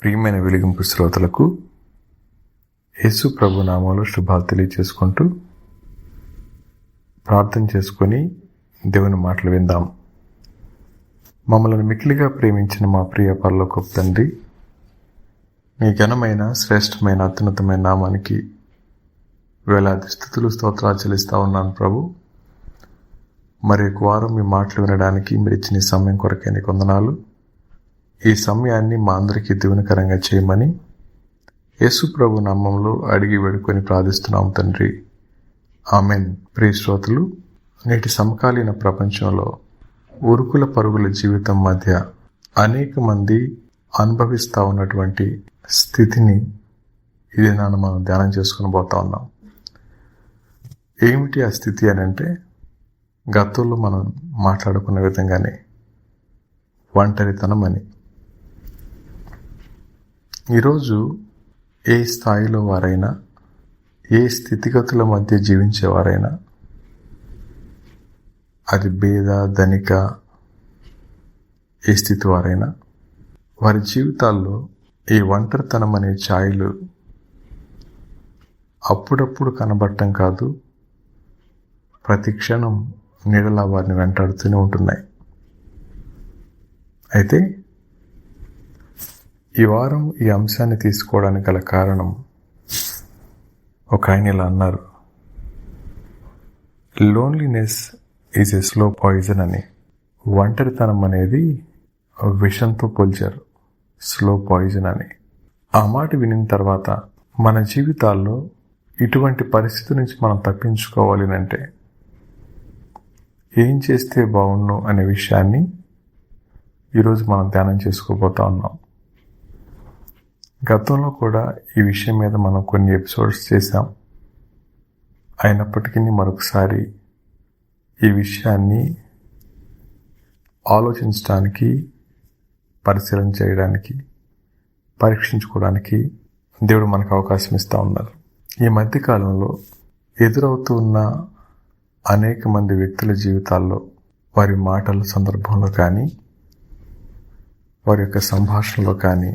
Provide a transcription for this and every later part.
ప్రియమైన వెలిగింపు శ్రోతలకు యేసు ప్రభు నామంలో శుభాలు తెలియచేసుకుంటూ ప్రార్థన చేసుకొని దేవుని మాటలు విందాం. మమ్మల్ని మిక్కిలిగా ప్రేమించిన మా ప్రియ పరలోకపు తండ్రి, మీ ఘనమైన శ్రేష్టమైన అత్యున్నతమైన నామానికి వేలాది స్తుతులు స్తోత్రాలు చెల్లిస్తా ఉన్నాను ప్రభు. మరి ఒక వారం మీ మాటలు వినడానికి మీరు ఇచ్చిన సమయం కొరకే నీకు వందనాలు. ఈ సమయాన్ని మా అందరికీ దీవెనకరంగా చేయమని యేసు ప్రభు నామంలో అడిగి వేడుకొని ప్రార్థిస్తున్నాం తండ్రి, ఆమెన్. ప్రియ శ్రోతలు, నేటి సమకాలీన ప్రపంచంలో ఉరుకుల పరుగుల జీవితం మధ్య అనేక మంది అనుభవిస్తూ ఉన్నటువంటి స్థితిని ఇది మనం ధ్యానం చేసుకుని పోతా ఉన్నాం. ఏమిటి ఆ స్థితి అని అంటే, గతంలో మనం మాట్లాడుకున్న విధంగానే ఒంటరితనం అని. ఈరోజు ఏ స్థాయిలో వారైనా, ఏ స్థితిగతుల మధ్య జీవించేవారైనా, అది పేద ధనిక ఏ స్థితి వారైనా, వారి జీవితాల్లో ఈ ఒంటరితనం అనే ఛాయలు అప్పుడప్పుడు కనబడటం కాదు, ప్రతి క్షణం నీడలా వారిని వెంటాడుతూనే ఉంటున్నాయి. అయితే ఈ వారం ఈ అంశాన్ని తీసుకోవడానికి గల కారణం, ఒక ఆయన ఇలా అన్నారు, loneliness is a slow poison అని. ఒంటరితనం అనేది విషంతో పోల్చారు, స్లో పాయిజన్ అని. ఆ మాట వినిన తర్వాత మన జీవితాల్లో ఇటువంటి పరిస్థితి నుంచి మనం తప్పించుకోవాలి అంటే ఏం చేస్తే బాగుండు అనే విషయాన్ని ఈరోజు మనం ధ్యానం చేసుకోబోతా ఉన్నాం. గతంలో కూడా ఈ విషయం మీద మనం కొన్ని ఎపిసోడ్స్ చేశాం. అయినప్పటికీ మరొకసారి ఈ విషయాన్ని ఆలోచించడానికి, పరిశీలన చేయడానికి, పరీక్షించుకోవడానికి దేవుడు మనకు అవకాశం ఇస్తూ ఉన్నారు. ఈ మధ్యకాలంలో ఎదురవుతూ ఉన్న అనేక మంది వ్యక్తుల జీవితాల్లో వారి మాటల సందర్భంలో కానీ, వారి యొక్క సంభాషణలో కానీ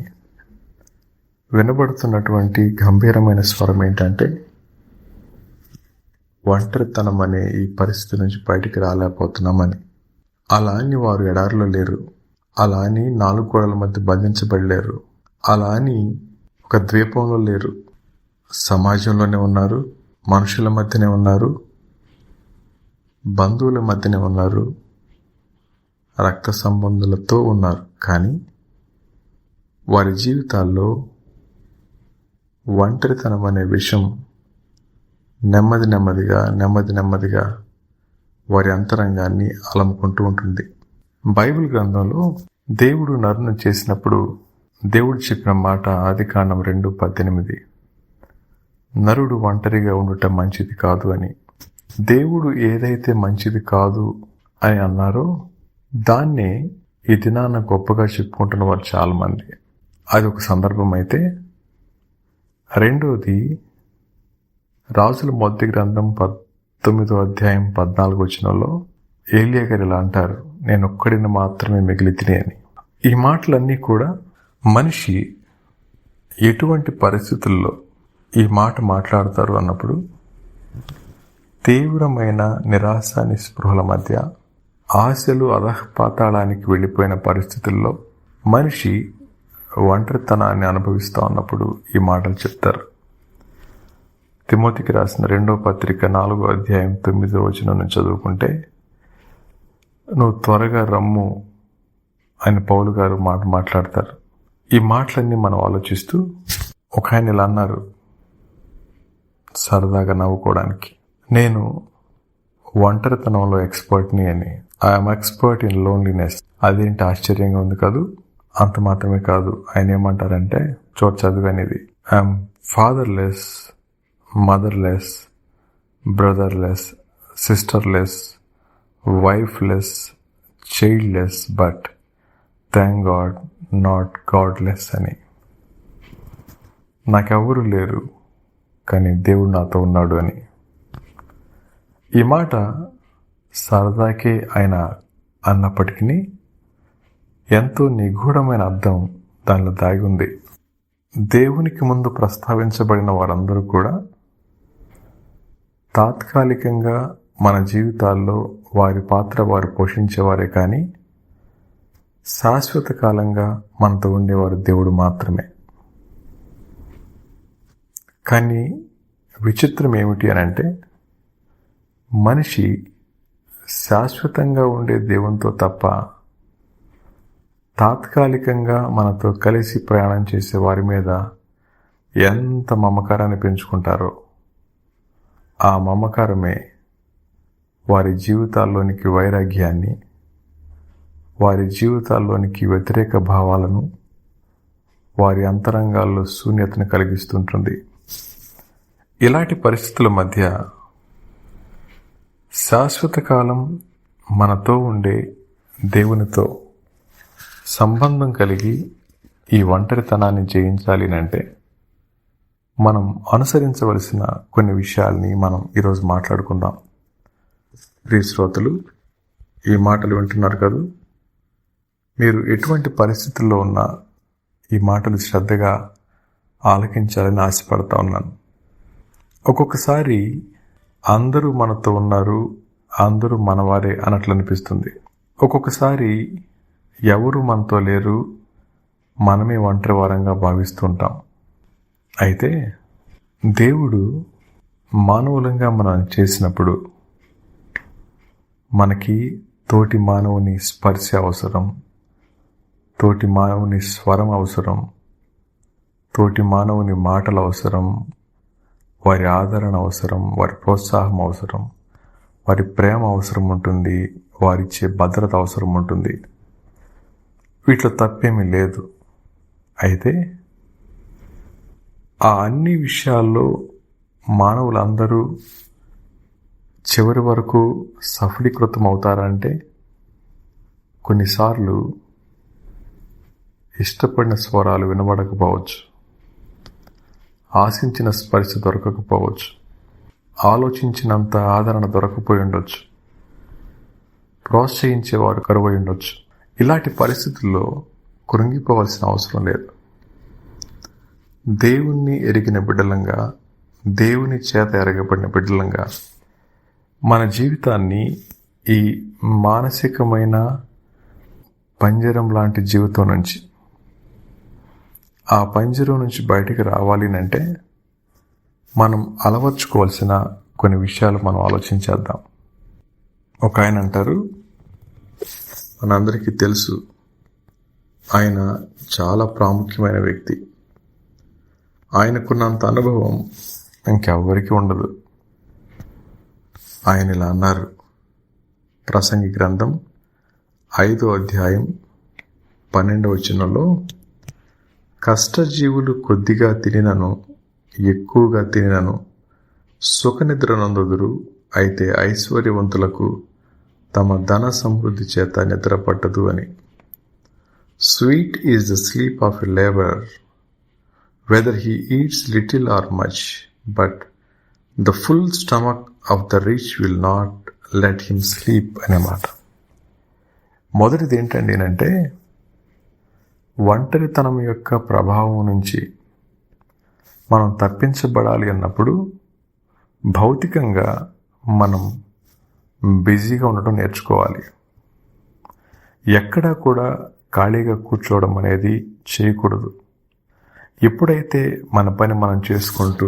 వినబడుతున్నటువంటి గంభీరమైన స్వరం ఏంటంటే, ఒంటరితనం అనే ఈ పరిస్థితి నుంచి బయటికి రాలేకపోతున్నామని. అలా అని వారు ఎడారిలో లేరు, అలా అని 4 గోడల మధ్య బంధించబడలేరు, అలా అని ఒక ద్వీపంలో లేరు. సమాజంలోనే ఉన్నారు, మనుషుల మధ్యనే ఉన్నారు, బంధువుల మధ్యనే ఉన్నారు, రక్త సంబంధులతో ఉన్నారు. కానీ వారి జీవితాల్లో ఒంటరితనం అనే విషయం నెమ్మదిగా వారి అంతరంగాన్ని అలముకుంటూ ఉంటుంది. బైబిల్ గ్రంథంలో దేవుడు నరును చేసినప్పుడు దేవుడు చెప్పిన మాట ఆదికాండం 2:18, నరుడు ఒంటరిగా ఉండటం మంచిది కాదు అని. దేవుడు ఏదైతే మంచిది కాదు అని అన్నారో దాన్నే ఈ దినాన గొప్పగా చెప్పుకుంటున్న వారు చాలా మంది. అది ఒక సందర్భం అయితే, రెండోది రాజుల మొదటి గ్రంథం 19వ అధ్యాయం 14వ వచనంలో ఏలియా గారు ఇలా అంటారు, నేను ఒక్కడిని మాత్రమే మిగిలి తిని అని. ఈ మాటలన్నీ కూడా మనిషి ఎటువంటి పరిస్థితుల్లో ఈ మాట మాట్లాడతారు అన్నప్పుడు, తీవ్రమైన నిరాశ నిస్పృహల మధ్య, ఆశలు అధఃపాతాళానికి వెళ్ళిపోయిన పరిస్థితుల్లో మనిషి ఒంటరితనాన్ని అనుభవిస్తూ ఉన్నప్పుడు ఈ మాటలు చెప్తారు. తిమోతికి రాసిన 2వ పత్రిక 4వ అధ్యాయం 9వ వచనం నుంచి చదువుకుంటే, నువ్వు త్వరగా రమ్ము అని పౌలు గారు మాట్లాడతారు. ఈ మాటలన్నీ మనం ఆలోచిస్తూ, ఒక ఆయన ఇలా అన్నారు సరదాగా నవ్వుకోవడానికి, నేను ఒంటరితనంలో ఎక్స్పర్ట్ని అని. I'm expert in loneliness. అదేంటి ఆశ్చర్యంగా ఉంది కాదు. అంత మాత్రమే కాదు, ఆయన ఏమంటారంటే, చదువునేది, I'm fatherless, motherless, brotherless, sisterless, wifeless, childless, but thank God not godless అని. నాకెవరు లేరు కానీ దేవుడు నాతో ఉన్నాడు అని. ఈ మాట సరదాకే ఆయన అన్నప్పటికీ ఎంతో నిగూఢమైన అర్థం దానిలో దాగి ఉంది. దేవునికి ముందు ప్రస్తావించబడిన వారందరూ కూడా తాత్కాలికంగా మన జీవితాల్లో వారి పాత్ర వారు పోషించేవారే కానీ శాశ్వత కాలంగా మనతో ఉండేవారు దేవుడు మాత్రమే. కానీ విచిత్రం ఏమిటి అని అంటే, మనిషి శాశ్వతంగా ఉండే దేవునితో తప్ప తాత్కాలికంగా మనతో కలిసి ప్రయాణం చేసే వారి మీద ఎంత మమకారాన్ని పెంచుకుంటారో ఆ మమకారమే వారి జీవితాల్లోనికి వైరాగ్యాన్ని, వారి జీవితాల్లోనికి వ్యతిరేక భావాలను, వారి అంతరంగాల్లో శూన్యతను కలిగిస్తుంటుంది. ఇలాంటి పరిస్థితుల మధ్య శాశ్వత కాలం మనతో ఉండే దేవునితో సంబంధం కలిగి ఈ ఒంటరితనాన్ని జయించాలి అంటే మనం అనుసరించవలసిన కొన్ని విషయాల్ని మనం ఈరోజు మాట్లాడుకుందాం. ప్రియ శ్రోతలు, ఈ మాటలు వింటున్నారు కదా, మీరు ఎటువంటి పరిస్థితుల్లో ఉన్నా ఈ మాటలు శ్రద్ధగా ఆలకించాలని ఆశపడతా ఉన్నాను. ఒక్కొక్కసారి అందరూ మనతో ఉన్నారు, అందరూ మనవారే అన్నట్లు అనిపిస్తుంది. ఒక్కొక్కసారి ఎవరు మనతో లేరు, మనమే ఒంటరి వారంగా భావిస్తుంటాం. అయితే దేవుడు మానవులంగా మనం చేసినప్పుడు మనకి తోటి మానవుని స్పర్శ అవసరం, తోటి మానవుని స్వరం అవసరం, తోటి మానవుని మాటలు అవసరం, వారి ఆదరణ అవసరం, వారి ప్రోత్సాహం అవసరం, వారి ప్రేమ అవసరం ఉంటుంది, వారిచ్చే భద్రత అవసరం ఉంటుంది. వీటిలో తప్పేమీ లేదు. అయితే ఆ అన్ని విషయాల్లో మానవులందరూ చివరి వరకు సఫలీకృతం అవుతారంటే కొన్నిసార్లు ఇష్టపడిన స్వరాలు వినబడకపోవచ్చు, ఆశించిన స్పర్శ దొరకకపోవచ్చు, ఆలోచించినంత ఆదరణ దొరకపోయి ఉండొచ్చు, ప్రోత్సహించేవారు కరువై ఉండొచ్చు. ఇలాంటి పరిస్థితుల్లో కృంగిపోవాల్సిన అవసరం లేదు. దేవుణ్ణి ఎరిగిన బిడ్డలంగా, దేవుని చేత ఎరగబడిన బిడ్డలంగా మన జీవితాన్ని ఈ మానసికమైన పంజరం లాంటి జీవితం నుంచి, ఆ పంజరం నుంచి బయటికి రావాలి అంటే మనం అలవర్చుకోవాల్సిన కొన్ని విషయాలు మనం ఆలోచించేద్దాం. ఒక ఆయన అంటారు, మనందరికీ తెలుసు, ఆయన చాలా ప్రాముఖ్యమైన వ్యక్తి, ఆయనకున్నంత అనుభవం ఇంకెవ్వరికీ ఉండదు. ఆయన ఇలా అన్నారు, ప్రసంగి గ్రంథం 5వ అధ్యాయం 12వ వచనంలో, కష్టజీవులు కొద్దిగా తినినను ఎక్కువగా తినినను సుఖనిద్ర నందుదురు, అయితే ఐశ్వర్యవంతులకు తమ ధన సమృద్ధి చేత నిద్ర పట్టదు అని. Sweet is the sleep of a labourer, whether he eats little are much, but the full stomach of the rich will not let him sleep అనే మాట. మొదటిది ఏంటండి అంటే, ఒంటరితనం యొక్క ప్రభావం నుంచి మనం తప్పించబడాలి అన్నప్పుడు భౌతికంగా మనం బిజీగా ఉండటం నేర్చుకోవాలి. ఎక్కడా కూడా ఖాళీగా కూర్చోవడం అనేది చేయకూడదు. ఎప్పుడైతే మన పని మనం చేసుకుంటూ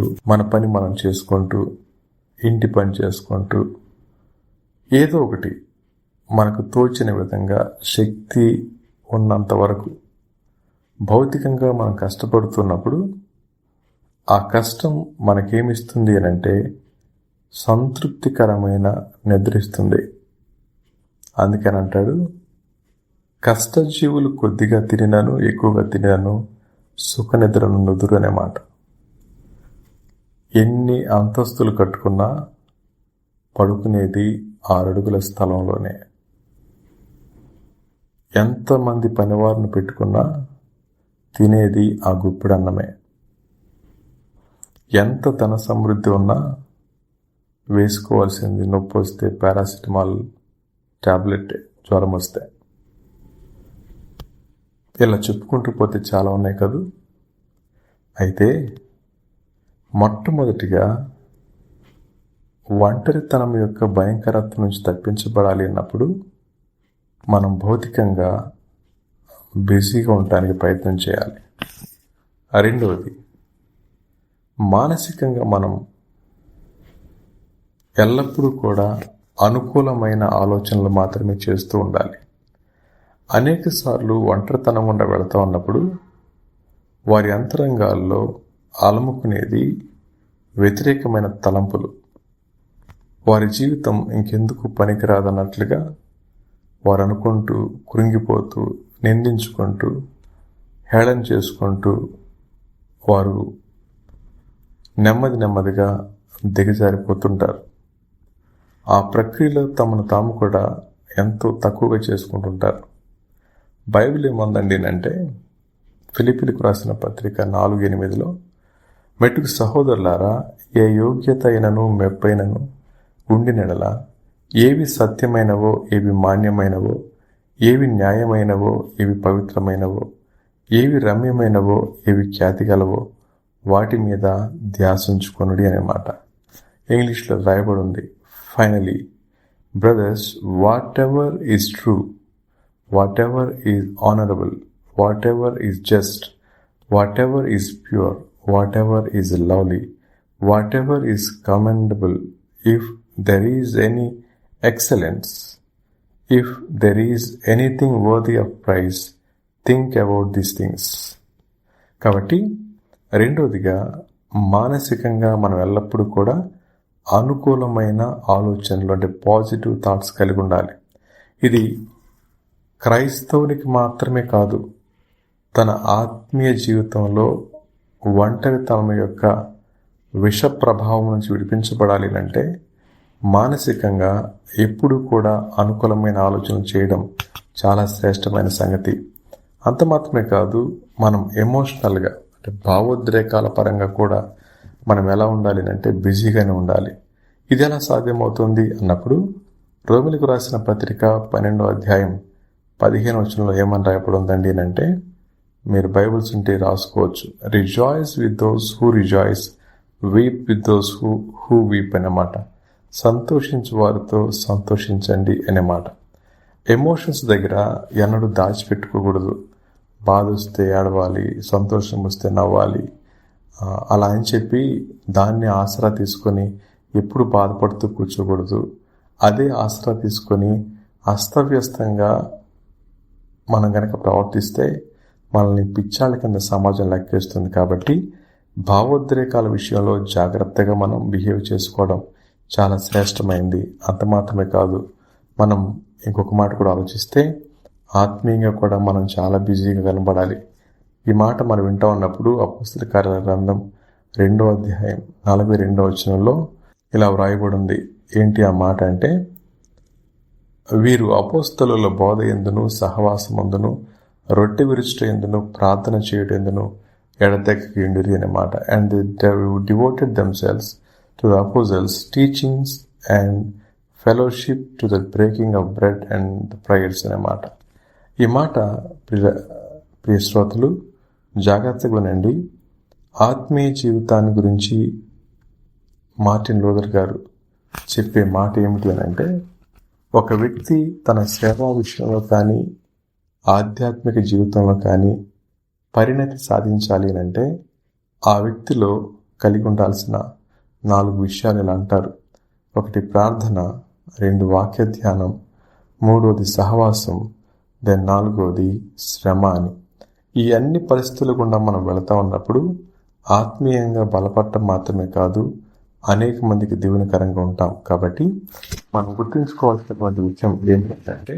ఇంటి పని చేసుకుంటూ ఏదో ఒకటి మనకు తోచిన విధంగా శక్తి ఉన్నంత వరకు భౌతికంగా మనం కష్టపడుతున్నప్పుడు ఆ కష్టం మనకేమిస్తుంది అని అంటే సంతృప్తికరమైన నిద్రిస్తుంది. అందుకని అంటాడు, కష్టజీవులు కొద్దిగా తినినను ఎక్కువగా తినినను సుఖ నిద్రను నుదురు అనే మాట. ఎన్ని అంతస్తులు కట్టుకున్నా పడుకునేది 6 అడుగుల స్థలంలోనే. ఎంతమంది పనివారిని పెట్టుకున్నా తినేది ఆ గుప్పిడి అన్నమే. ఎంత ధన సమృద్ధి ఉన్నా వేసుకోవాల్సింది నొప్పి వస్తే పారాసిటమాల్ టాబ్లెట్, జ్వరం వస్తే. ఇలా చెప్పుకుంటూ పోతే చాలా ఉన్నాయి కదా. అయితే మొట్టమొదటిగా ఒంటరితనం యొక్క భయంకరత్వం నుంచి తప్పించబడాలి అన్నప్పుడు మనం భౌతికంగా బిజీగా ఉండటానికి ప్రయత్నం చేయాలి. రెండవది, మానసికంగా మనం ఎల్లప్పుడూ కూడా అనుకూలమైన ఆలోచనలు మాత్రమే చేస్తూ ఉండాలి. అనేక సార్లు ఒంటరితనం గుండా వెళుతూ ఉన్నప్పుడు వారి అంతరంగాల్లో అలముకునేది వ్యతిరేకమైన తలంపులు. వారి జీవితం ఇంకెందుకు పనికిరాదన్నట్లుగా వారు అనుకుంటూ, కృంగిపోతూ, నిందించుకుంటూ, హేళన చేసుకుంటూ వారు నెమ్మదిగా దిగజారిపోతుంటారు. ఆ ప్రక్రియలో తమను తాము కూడా ఎంతో తక్కువగా చేసుకుంటుంటారు. బైబిల్ ఏముందండి అంటే, ఫిలిప్పీలకు రాసిన పత్రిక 4:8 మెట్టుకు సహోదరులారా, ఏ యోగ్యత అయినను మెప్పైనను ఉండినెడల, ఏవి సత్యమైనవో, ఏవి మాన్యమైనవో, ఏవి న్యాయమైనవో, ఏవి పవిత్రమైనవో, ఏవి రమ్యమైనవో, ఏవి ఖ్యాతి గలవో వాటి మీద ధ్యాసించుకొనుడి అనే మాట ఇంగ్లీష్లో రాయబడి ఉంది. Finally brothers, whatever is true, whatever is honourable, whatever is just, whatever is pure, whatever is lovely, whatever is commendable, if there is any excellence, if there is anything worthy of praise, think about these things. కాబట్టి రెండవదిగా, మానసికంగా మనం ఎల్లప్పుడూ కూడా అనుకూలమైన ఆలోచనలు అంటే positive thoughts కలిగి ఉండాలి. ఇది క్రైస్తవునికి మాత్రమే కాదు, తన ఆత్మీయ జీవితంలో ఒంటరితనం యొక్క విష ప్రభావం నుంచి విడిపించబడాలి అంటే మానసికంగా ఎప్పుడూ కూడా అనుకూలమైన ఆలోచన చేయడం చాలా శ్రేష్టమైన సంగతి. అంత మాత్రమే కాదు, మనం ఎమోషనల్గా అంటే భావోద్రేకాల పరంగా కూడా మనం ఎలా ఉండాలి అంటే బిజీగానే ఉండాలి. ఇది ఎలా సాధ్యమవుతుంది అన్నప్పుడు రోమిలకు రాసిన పత్రిక 12:15 ఏమని రాయబడి ఉందండి అంటే, మీరు బైబిల్స్ ఉంటే రాసుకోవచ్చు. Rejoice with those who rejoice, weep with those who weep అన్నమాట. సంతోషించు వారితో సంతోషించండి అనే మాట. ఎమోషన్స్ దగ్గర ఎన్నడూ దాచిపెట్టుకోకూడదు. బాధ వస్తే ఏడవాలి, సంతోషం వస్తే నవ్వాలి, అలా అని చెప్పి దాన్ని ఆసరా తీసుకొని ఎప్పుడు బాధపడుతూ కూర్చోకూడదు. అదే ఆసరా తీసుకొని అస్తవ్యస్తంగా మనం గనక ప్రవర్తిస్తే మనల్ని పిచ్చాళ్ళ కింద సమాజం లెక్కేస్తుంది. కాబట్టి భావోద్రేకాల విషయంలో జాగ్రత్తగా మనం బిహేవ్ చేసుకోవడం చాలా శ్రేష్టమైంది. అంత మాత్రమే కాదు, మనం ఇంకొక మాట కూడా ఆలోచిస్తే ఆత్మీయంగా కూడా మనం చాలా బిజీగా కనబడాలి. ఈ మాట మనం వింటూ ఉన్నప్పుడు అపోస్తలుల కార్యాల గ్రంథం 2:42 ఇలా వ్రాయబడి ఉంది. ఏంటి ఆ మాట అంటే, వీరు అపోస్తలుల బోధ ఎందును, సహవాసమందును, రొట్టె విరుచుట ఎందును, ప్రార్థన చేయుట ఎందును ఎడతెగకుండిరి అనే మాట. And they devoted themselves to the అపోజల్స్ teachings and fellowship, to the breaking of bread and the prayers అనే మాట. ఈ మాట ప్రియ శ్రోతలు జాగ్రత్తగా వినండి. ఆత్మీయ జీవితాన్ని గురించి మార్టిన్ లూథర్ గారు చెప్పే మాట ఏమిటి అని అంటే, ఒక వ్యక్తి తన సేవా విషయంలో కానీ ఆధ్యాత్మిక జీవితంలో కానీ పరిణతి సాధించాలి అని అంటే ఆ వ్యక్తిలో కలిగి ఉండాల్సిన 4 విషయాలు ఇలా అంటారు. 1 ప్రార్థన, 2 వాక్య ధ్యానం, 3వది సహవాసం, 4వది శ్రమ అని. ఈ అన్ని పరిస్థితుల గుండా మనం వెళతా ఉన్నప్పుడు ఆత్మీయంగా బలపడటం మాత్రమే కాదు, అనేక మందికి దీవెనకరంగా ఉంటాం. కాబట్టి మనం గుర్తుంచుకోవాల్సినటువంటి విషయం ఏంటంటే,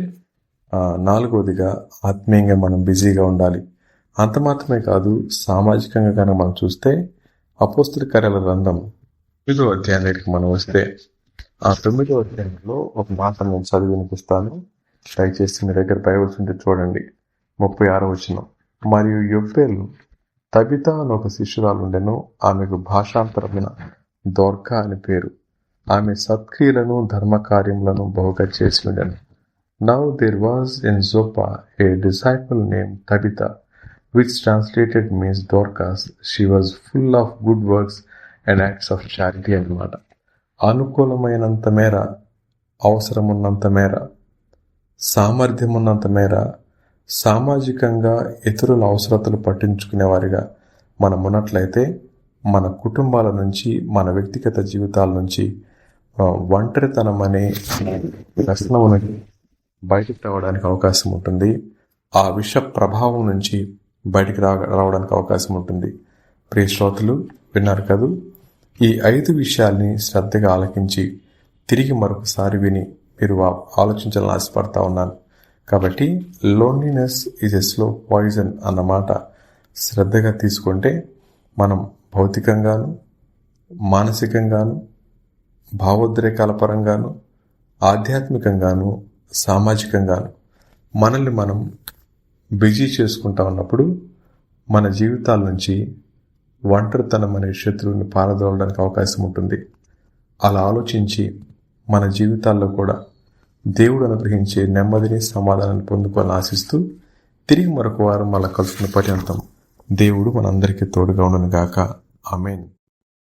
4వదిగా ఆత్మీయంగా మనం బిజీగా ఉండాలి. అంత మాత్రమే కాదు, సామాజికంగా కనుక మనం చూస్తే అపోస్తలుల కార్యాల గ్రంథం 9వ అధ్యాయానికి మనం వస్తే, ఆ 9వ అధ్యాయంలో ఒక మాట నేను చదివి వినిపిస్తాను. దయచేసి మీ దగ్గర బైబిల్స్ ఉంటే చూడండి. 36వ మరియు యొప్పేలు తబితా అని ఒక శిష్యురాలు ఉండెను. ఆమెకు భాషాంతరమైన దోర్కా అని పేరు. ఆమె సత్క్రియలను ధర్మకార్యములను బహుగా చేసి ఉండెను. Now there was in Joppa a disciple named Tabitha, which translated means Dorcas. She was full of good works and acts of charity అన్నమాట. అనుకూలమైనంత మేర, అవసరమున్నంత మేర, సామర్థ్యం ఉన్నంత మేర సామాజికంగా ఇతరుల అవసరతలు పట్టించుకునేవారిగా మనం ఉన్నట్లయితే మన కుటుంబాల నుంచి, మన వ్యక్తిగత జీవితాల నుంచి ఒంటరితనం అనే వ్యసనం నుంచి బయటకు రావడానికి అవకాశం ఉంటుంది. ఆ విష ప్రభావం నుంచి బయటికి రావడానికి అవకాశం ఉంటుంది. ప్రియ శ్రోతలు, విన్నారు కదూ? ఈ 5 విషయాల్ని శ్రద్ధగా ఆలకించి తిరిగి మరొకసారి విని మీరు ఆలోచించాలని ఆశపడతా ఉన్నాను. కాబట్టి loneliness is a slow poison అన్నమాట శ్రద్ధగా తీసుకుంటే మనం భౌతికంగాను, మానసికంగాను, భావోద్రేకాల పరంగాను, ఆధ్యాత్మికంగాను, సామాజికంగాను మనల్ని మనం బిజీ చేసుకుంటా ఉన్నప్పుడు మన జీవితాల నుంచి ఒంటరితనం అనే శత్రువుని పారదోలడానికి అవకాశం ఉంటుంది. అలా ఆలోచించి మన జీవితాల్లో కూడా దేవుడు అనుగ్రహించే నెమ్మదిని, సమాధానాన్ని పొందుకోవాలని ఆశిస్తూ తిరిగి మరొక వారం మళ్ళా కలుసుకునే పర్యంతం దేవుడు మనందరికీ తోడుగా ఉండును గాక. ఆమేన్.